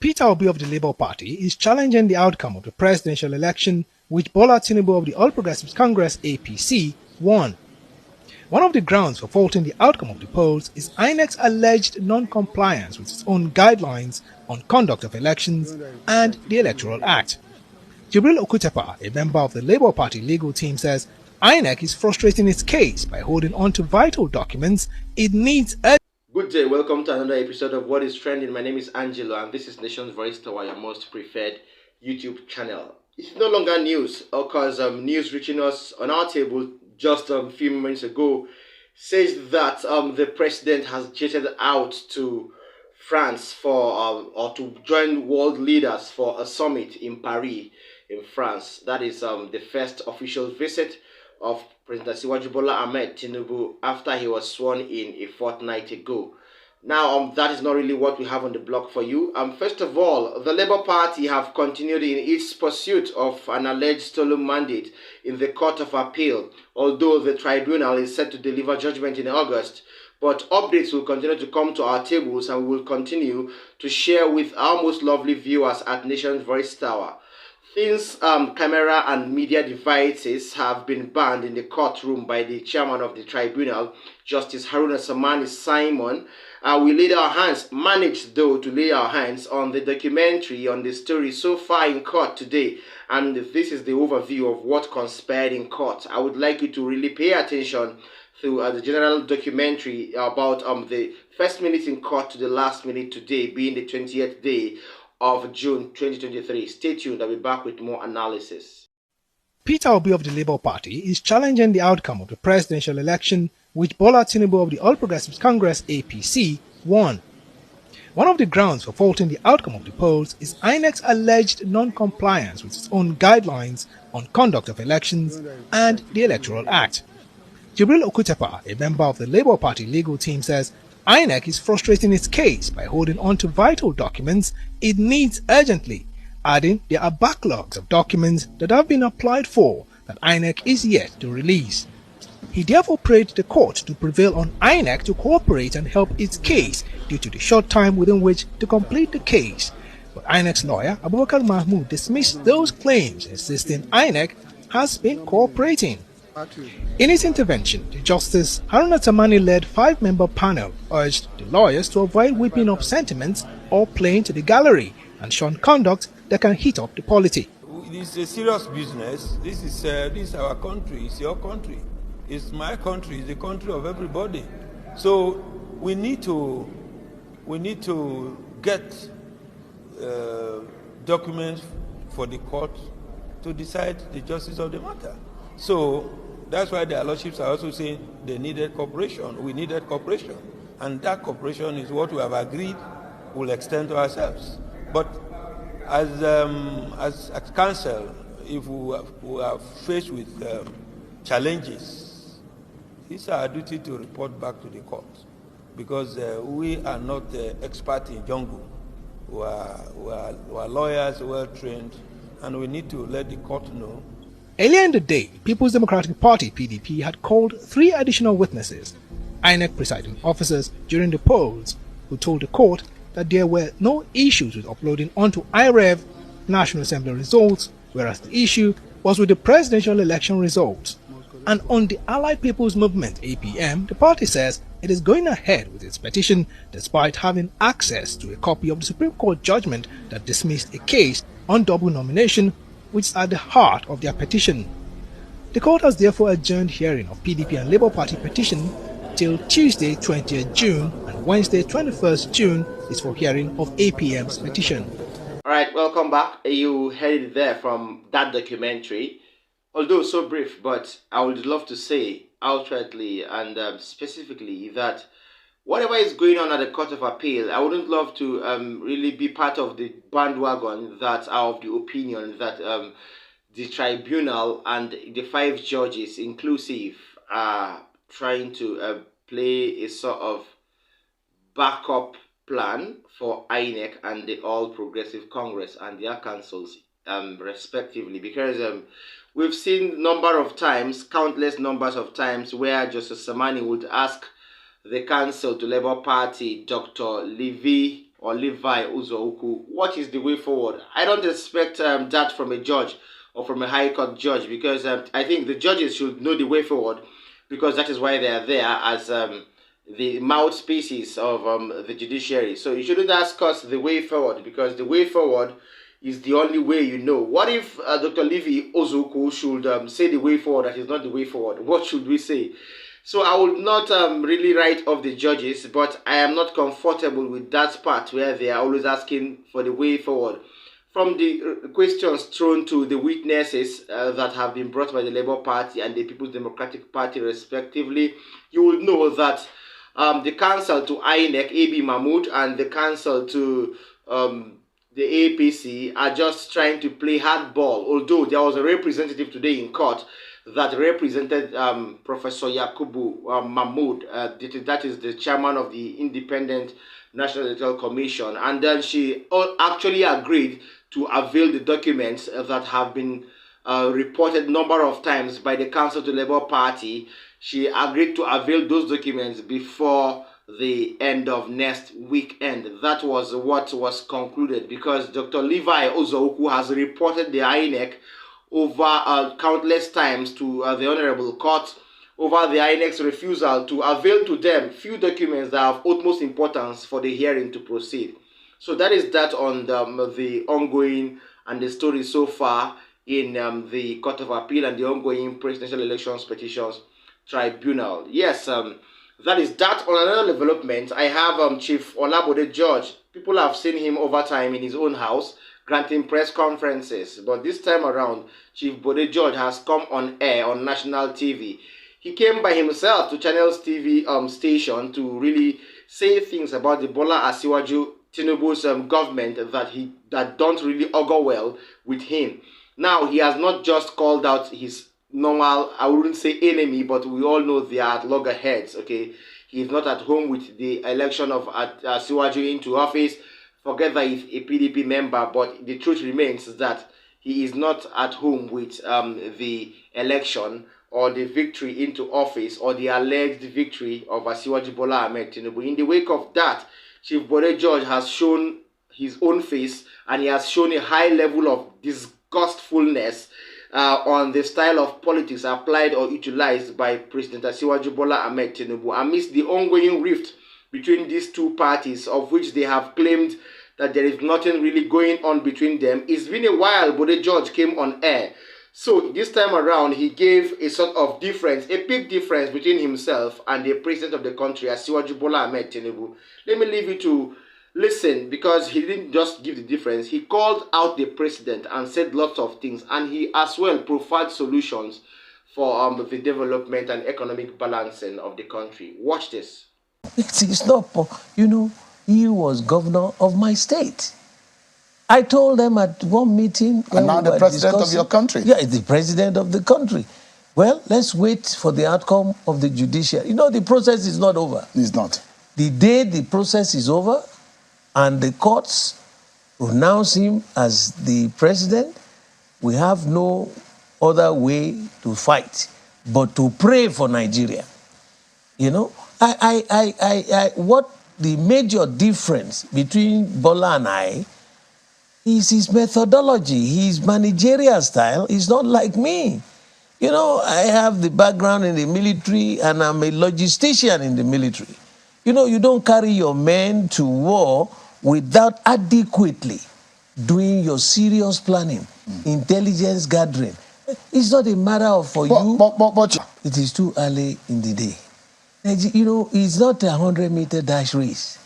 Peter Obi of the Labour Party is challenging the outcome of the presidential election which Bola Tinubu of the All Progressives Congress (APC) won. One of the grounds for faulting the outcome of the polls is INEC's alleged non-compliance with its own guidelines on conduct of elections and the Electoral Act. Jibril Okutepa, a member of the Labour Party legal team, says INEC is frustrating its case by holding on to vital documents it needs. Good day, welcome to another episode of What is Trending. My name is Angelo and this is Nation's Voice Tower, your most preferred YouTube channel. It's no longer news, because news reaching us on our table just a few moments ago says that the president has jetted out to France for or to join world leaders for a summit in Paris in France. That is the first official visit of President Asiwaju Bola Ahmed Tinubu after he was sworn in a fortnight ago. Now, that is not really what we have on the block for you. First of all, the Labour Party have continued in its pursuit of an alleged stolen mandate in the Court of Appeal, although the tribunal is set to deliver judgment in August. But updates will continue to come to our tables and we will continue to share with our most lovely viewers at Nation's Voice Tower. Since camera and media devices have been banned in the courtroom by the chairman of the tribunal, Justice Haruna Samani Simon, we managed though to lay our hands on the documentary on the story so far in court today, and this is the overview of what conspired in court. I would like you to really pay attention to the general documentary about the first minute in court to the last minute today, being the 20th day of June 2023. Stay tuned, I'll be back with more analysis. Peter Obi of the Labour Party is challenging the outcome of the presidential election which Bola Tinubu of the All Progressives Congress (APC) won. One of the grounds for faulting the outcome of the polls is INEC's alleged non-compliance with its own guidelines on conduct of elections and the Electoral Act. Jibril Okutepa, a member of the Labour Party legal team, says INEC is frustrating its case by holding on to vital documents it needs urgently, adding there are backlogs of documents that have been applied for that INEC is yet to release. He therefore prayed the court to prevail on INEC to cooperate and help its case due to the short time within which to complete the case. But INEC's lawyer, Abubakar Mahmood, dismissed those claims, insisting INEC has been cooperating. In its intervention, the Justice Haruna Tamani-led 5-member panel urged the lawyers to avoid whipping up sentiments or playing to the gallery and shun conduct that can heat up the polity. This is a serious business. This is our country. It's your country. It's my country. It's the country of everybody. So we need to get documents for the court to decide the justice of the matter. So that's why the lordships are also saying they needed cooperation. We needed cooperation, and that cooperation is what we have agreed will extend to ourselves. But as counsel, if we are faced with challenges, it's our duty to report back to the court, because we are not experts in jungle. We are lawyers, well trained, and we need to let the court know. Earlier in the day, the People's Democratic Party (PDP) had called 3 additional witnesses, INEC presiding officers, during the polls, who told the court that there were no issues with uploading onto IREV National Assembly results, whereas the issue was with the presidential election results. And on the Allied People's Movement (APM), the party says it is going ahead with its petition despite having access to a copy of the Supreme Court judgment that dismissed a case on double nomination, which is at the heart of their petition. The court has therefore adjourned hearing of PDP and Labour Party petition till Tuesday 20th June and Wednesday 21st June is for hearing of APM's petition. Alright, welcome back. You heard it there from that documentary. Although so brief, but I would love to say outrightly and specifically that whatever is going on at the Court of Appeal, I wouldn't love to really be part of the bandwagon that are of the opinion that the tribunal and the 5 judges inclusive are trying to play a sort of backup plan for INEC and the All Progressive Congress and their councils respectively, because we've seen countless numbers of times where Justice Samani would ask the counsel to Labour Party, Dr. Levy or Levi Uzouku. What is the way forward? I don't expect that from a judge or from a high court judge, because I think the judges should know the way forward, because that is why they are there as the mouthpieces of the judiciary. So you shouldn't ask us the way forward, because the way forward is the only way you know. What if Dr. Levi Ozuku should say the way forward that is not the way forward? What should we say? So I would not really write off the judges, but I am not comfortable with that part where they are always asking for the way forward. From the questions thrown to the witnesses that have been brought by the Labour Party and the People's Democratic Party respectively, you will know that the counsel to INEC, AB Mahmoud, and the counsel to the APC are just trying to play hardball, although there was a representative today in court that represented Professor Yakubu Mahmoud, that is the chairman of the Independent National Electoral Commission, and then she actually agreed to avail the documents that have been reported number of times by the counsel to the Labour Party. She agreed to avail those documents before the end of next weekend. That was what was concluded, because Dr. Levi Ozoku has reported the INEC over countless times to the Honorable Court over the INEC's refusal to avail to them few documents that have utmost importance for the hearing to proceed. So that is that on the ongoing and the story so far in the Court of Appeal and the ongoing Presidential Elections Petitions Tribunal. Yes, that is that. On another development, I have Chief Olabode George. People have seen him over time in his own house granting press conferences, but this time around, Chief Bode George has come on air on national TV. He came by himself to Channels TV station to really say things about the Bola Asiwaju Tinubu's government that don't really augur well with him. Now, he has not just called out his normal, I wouldn't say enemy, but we all know they are at loggerheads, okay? He is not at home with the election of Asiwaju into office. Forget that he's a PDP member, but the truth remains that he is not at home with the election or the victory into office or the alleged victory of Asiwaju Bola Ahmed Tinubu. In the wake of that, Chief Bode George has shown his own face, and he has shown a high level of disgustfulness on the style of politics applied or utilized by President Asiwaju Bola Ahmed Tinubu amidst the ongoing rift between these two parties, of which they have claimed that there is nothing really going on between them. It's been a while Bode George came on air. So this time around, he gave a sort of difference, a big difference between himself and the president of the country, Asiwaju Bola Ahmed Tinubu. Let me leave you to listen, because he didn't just give the difference. He called out the president and said lots of things, and he as well profiled solutions for the development and economic balancing of the country. Watch this. It's not, he was governor of my state. I told them at one meeting. And now the president of your country. Yeah, the president of the country. Well, let's wait for the outcome of the judiciary. The process is not over. It's not. The day the process is over and the courts pronounce him as the president, we have no other way to fight but to pray for Nigeria. What the major difference between Bola and I is his methodology, his managerial style is not like me. I have the background in the military, and I'm a logistician in the military. You don't carry your men to war without adequately doing your serious planning, intelligence gathering. It's not a matter of But it is too early in the day. It's not a 100-meter dash race.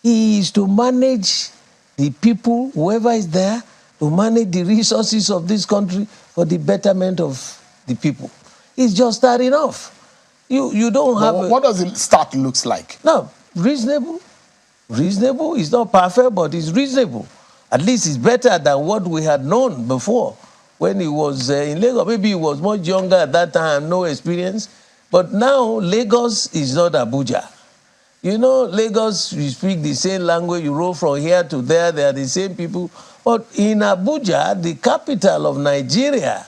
He is to manage the people, whoever is there, to manage the resources of this country for the betterment of the people. It's just starting off. You don't have... What does the start looks like? No, reasonable. Reasonable is not perfect, but it's reasonable. At least it's better than what we had known before when he was in Lagos. Maybe he was much younger at that time, no experience. But now Lagos is not Abuja. Lagos, you speak the same language, you roll from here to there, they are the same people. But in Abuja, the capital of Nigeria,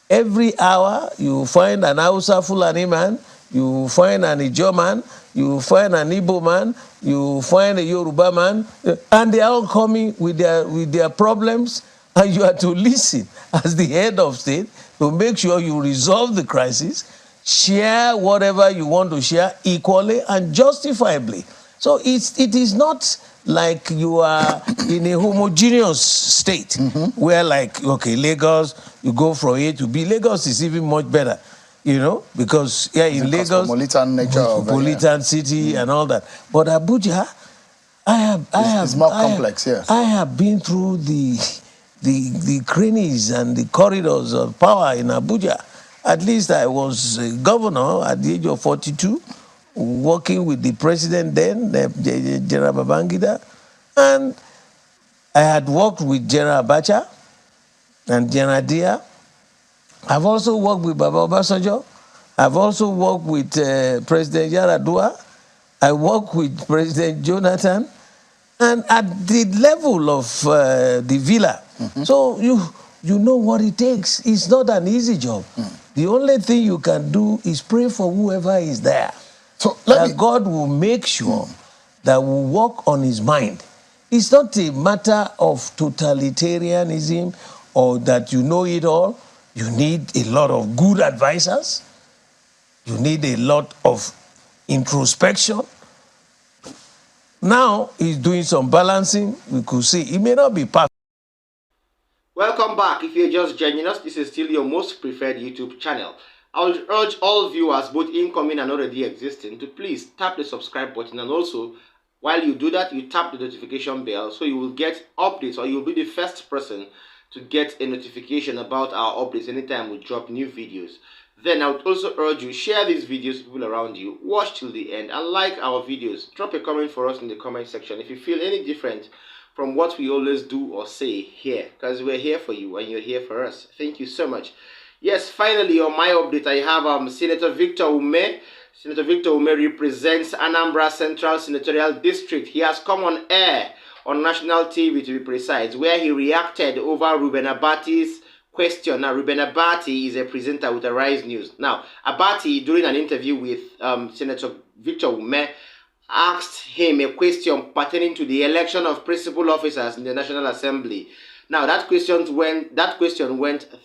every hour you find an Hausa Fulani man you find an Ijaw man, you find an Igbo man, you find a Yoruba man, and they are all coming with their problems, and you are to listen as the head of state to make sure you resolve the crisis, share whatever you want to share equally and justifiably. So it is not like you are in a homogeneous state where, like, okay, Lagos, you go from A to B. Lagos is even much better, you know, because in Lagos, cosmopolitan nature of cosmopolitan city and all that. But Abuja, it's more complex. Yes, I have been through the crannies and the corridors of power in Abuja. At least I was a governor at the age of 42, working with the president then, General Babangida, and I had worked with General Abacha and General Dia. I've also worked with Baba Obasanjo. I've also worked with President Yaradua. I worked with President Jonathan, and at the level of the villa. So you know what it takes. It's not an easy job. The only thing you can do is pray for whoever is there. So God will make sure that we work on his mind. It's not a matter of totalitarianism or that you know it all. You need a lot of good advisors. You need a lot of introspection. Now he's doing some balancing. We could see it may not be perfect. Welcome back. If you're just joining us, this is still your most preferred YouTube channel. I would urge all viewers, both incoming and already existing, to please tap the subscribe button, and also, while you do that, you tap the notification bell so you will get updates, or you'll be the first person to get a notification about our updates anytime we drop new videos. Then I would also urge you, share these videos with people around you, watch till the end, and like our videos. Drop a comment for us in the comment section if you feel any different from what we always do or say here, because we're here for you and you're here for us. Thank you so much. Yes, finally, on my update, I have Senator Victor Ume. Senator Victor Ume represents Anambra Central Senatorial District. He has come on air on national TV, to be precise, where he reacted over Ruben Abati's question. Now, Ruben Abati is a presenter with Arise News. Now, Abati, during an interview with Senator Victor Ume, asked him a question pertaining to the election of principal officers in the National Assembly. Now, that question went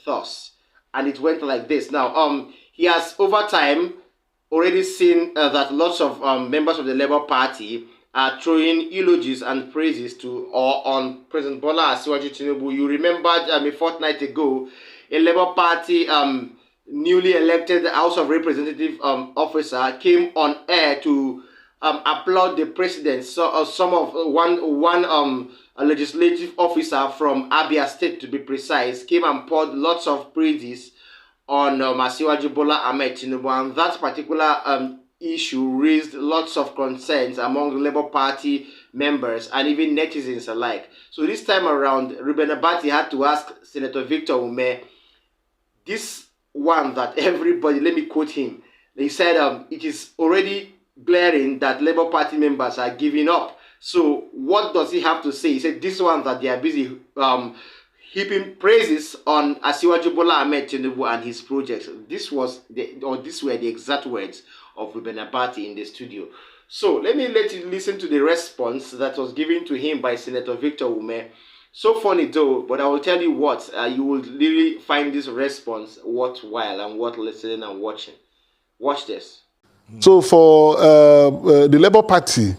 thus. And it went like this. Now, he has over time already seen that lots of members of the Labour Party are throwing eulogies and praises on President Bola Asiwaju Tinubu. You remember a fortnight ago, a Labour Party newly elected House of Representative officer came on air to applaud the president. So one a legislative officer from Abia State, to be precise, came and poured lots of praises on Asiwaju Bola Ahmed Tinubu, and that particular issue raised lots of concerns among the Labour Party members and even netizens alike. So this time around, Ruben Abati had to ask Senator Victor Ume this one that everybody, let me quote him, he said, it is already glaring that Labour Party members are giving up. So what does he have to say? He said this one that they are busy heaping praises on Asiwaju Bola Ahmed Tinubu and his projects. These were the exact words of Ruben Abati in the studio. So let you listen to the response that was given to him by Senator Victor Ume. So funny though, but I will tell you what, you will really find this response worthwhile and worth listening and watching. Watch this. So for the Labour Party,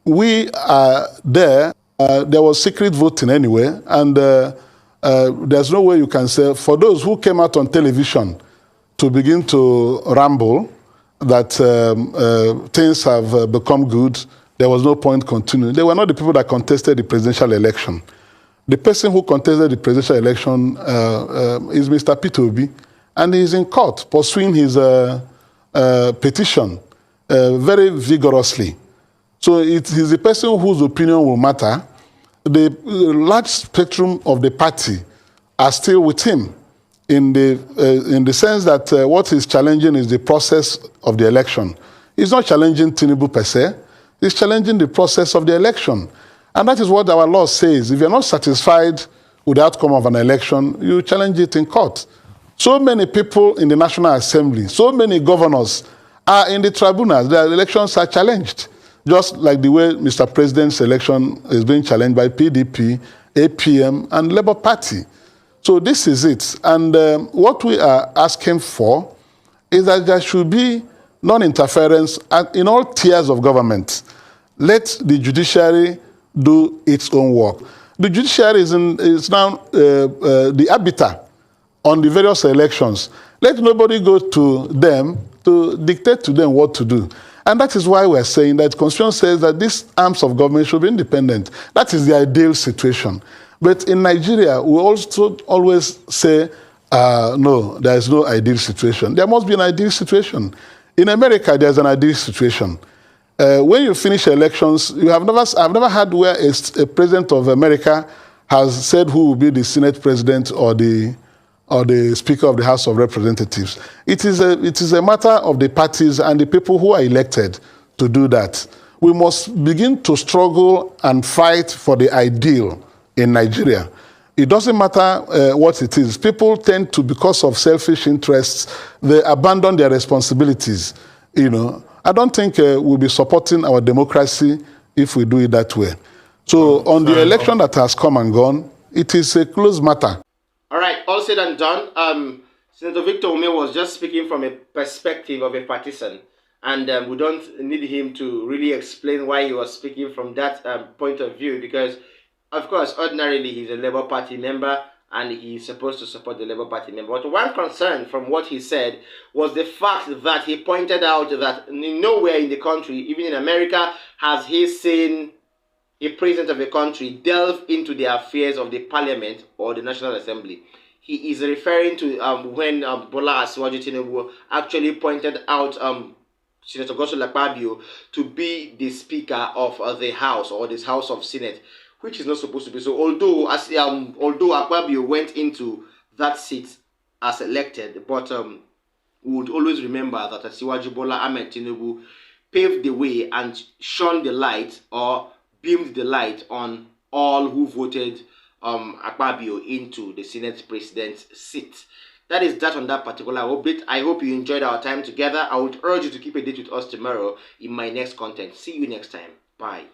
we are there. There was secret voting anyway, and there's no way you can say, for those who came out on television to begin to ramble that things have become good, there was no point continuing. They were not the people that contested the presidential election. The person who contested the presidential election is Mr. Peter Obi, and he's in court pursuing his petition very vigorously. So it is the person whose opinion will matter. The large spectrum of the party are still with him in the sense that what he's challenging is the process of the election. He's not challenging Tinubu per se. He's challenging the process of the election. And that is what our law says. If you're not satisfied with the outcome of an election, you challenge it in court. So many people in the National Assembly, so many governors are in the tribunals. Their elections are challenged, just like the way Mr. President's election is being challenged by PDP, APM, and Labour Party. So this is it. And what we are asking for is that there should be non-interference in all tiers of government. Let the judiciary do its own work. The judiciary is now the arbiter on the various elections. Let nobody go to them to dictate to them what to do. And that is why we're saying that the Constitution says that these arms of government should be independent. That is the ideal situation. But in Nigeria, we also always say, no, there is no ideal situation. There must be an ideal situation. In America, there's an ideal situation. When you finish elections, I've never had where a president of America has said who will be the Senate president or the Speaker of the House of Representatives. It is a matter of the parties and the people who are elected to do that. We must begin to struggle and fight for the ideal in Nigeria. It doesn't matter what it is. People tend to, because of selfish interests, they abandon their responsibilities. You know, I don't think we'll be supporting our democracy if we do it that way. So on the election that has come and gone, it is a closed matter. All right, all said and done. Senator Victor Ume was just speaking from a perspective of a partisan, and we don't need him to really explain why he was speaking from that point of view, because, of course, ordinarily he's a Labour Party member and he's supposed to support the Labour Party member. But one concern from what he said was the fact that he pointed out that nowhere in the country, even in America, has he seen a president of a country delve into the affairs of the parliament or the National Assembly. He is referring to when Bola Asiwaju Tinubu actually pointed out Senator Godswill Akpabio to be the Speaker of the House or this House of Senate, which is not supposed to be so. Although Akpabio went into that seat as elected, but we would always remember that Asiwaju Bola Ahmed Tinubu paved the way and shone the light or beamed the light on all who voted Akpabio into the Senate President's seat. That is that on that particular update. I hope you enjoyed our time together. I would urge you to keep a date with us tomorrow in my next content. See you next time. Bye.